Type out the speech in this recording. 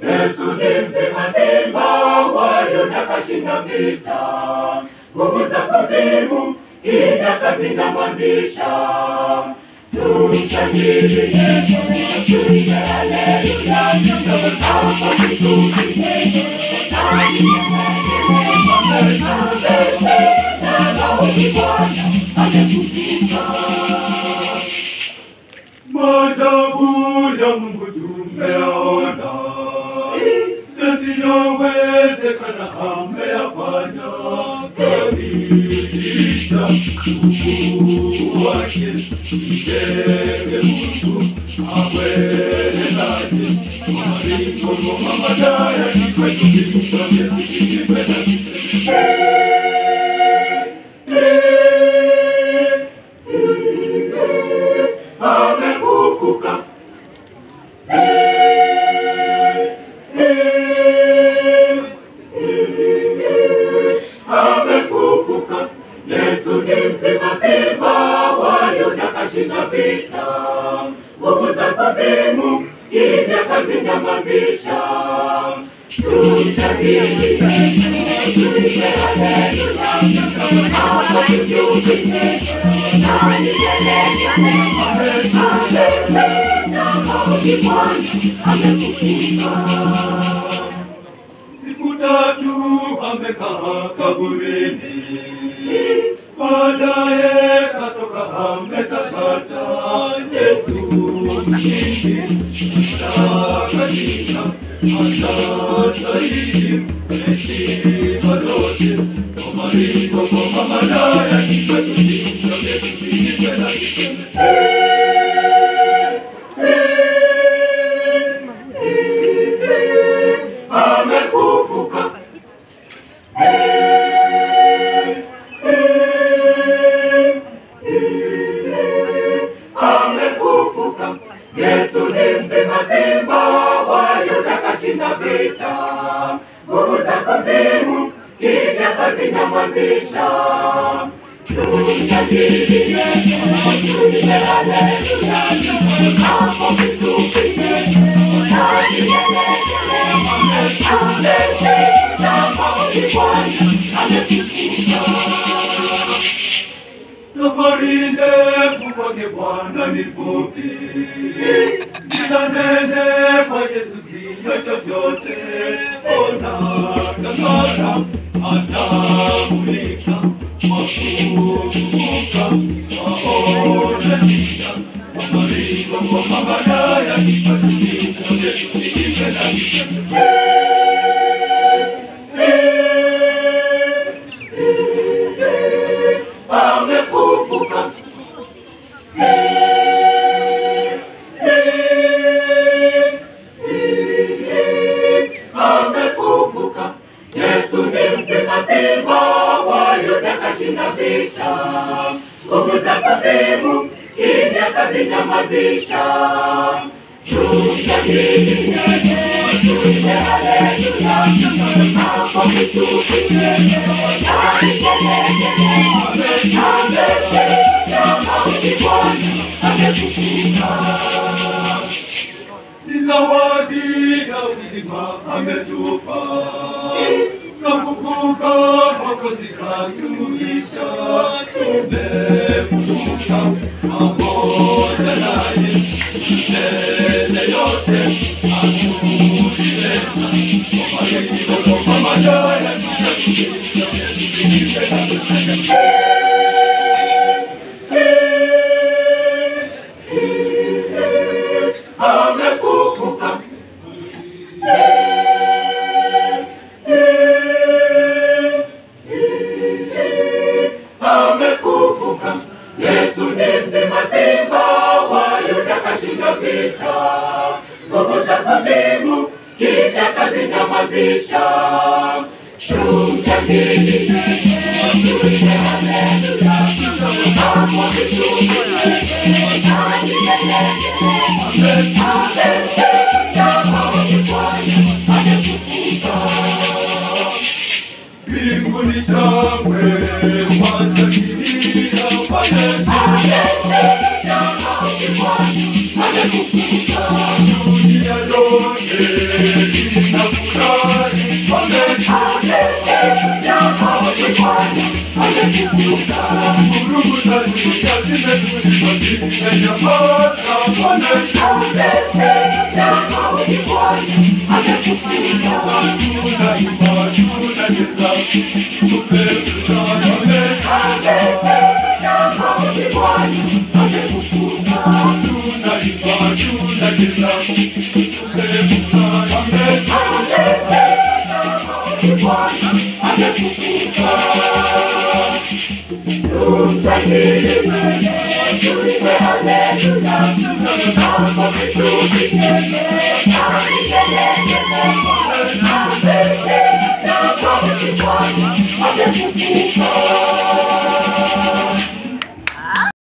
Yesu ni mzima simba wa Yuda kashinda vita. Nguvu za kuzimu kimya kazinyamazisha. Tushangilie, tuimbe haleluya, hapo tutulie. Maajabu ya Mungu tumeona, yasiyowezekana ameyafanya. Kadhihirisha ukuu wake, mjenge Mungu awezaje. Maringo ngoma madaya ni kwetu vitume tukipenda. Amefufuka. Amefufuka. Yesu ni mzima simba wa Yuda kashinda vita. Nguvu za kuzimu kimya kazinyamazisha. Tushangilie, tuimbe haleluya, hapo tutulie. Siku tatu amekaa kaburini, baadaye katoka ametakata. Yesu mshindi katika atastahili heshima zote. Maringo ngoma madaya ni kwetu vitume tukipenda. Amefufuka. Amefufuka. Yesu ni mzima simba wa Yuda kashinda vita. Nguvu za kuzimu kimya kazinyamazisha. Tushangilie, tuimbe haleluya, hapo tutulie. Safari ndefu kwake Bwana ni fupi, giza nene kwa Yesu siyo chochote. Ona tazama, atamulika wakufufuka, waone shida. Maringo ngoma madaya ni kwetu vitume tukipenda. Amefufuka. Amefufuka. Yesu ni mzima simba wa Yuda kashinda vita. Nguvu za kuzimu kimya kazinyamazisha. Tushangilie, tuimbe haleluya, hapo tutulie. Ni zawadi ya uzima ametupa. Kafufuka Mwokozi katuisha. Tumefufuka pamoja naye milele yote. Atulileta maringo ngoma madaya amefufuka. Amefufuka. Yesu ni mzima simba wa Yuda kashinda vita. Nguvu za kuzimu kimya kazinyamazisha. Tushangilie, tuimbe haleluya, hapo tutulie. Mbinguni shangwe washangilia pale. dunia yote inafurahi, vurugu za dunia zimetulipa, zimenyamaza. Tunaimba, tunacheza, tunaimba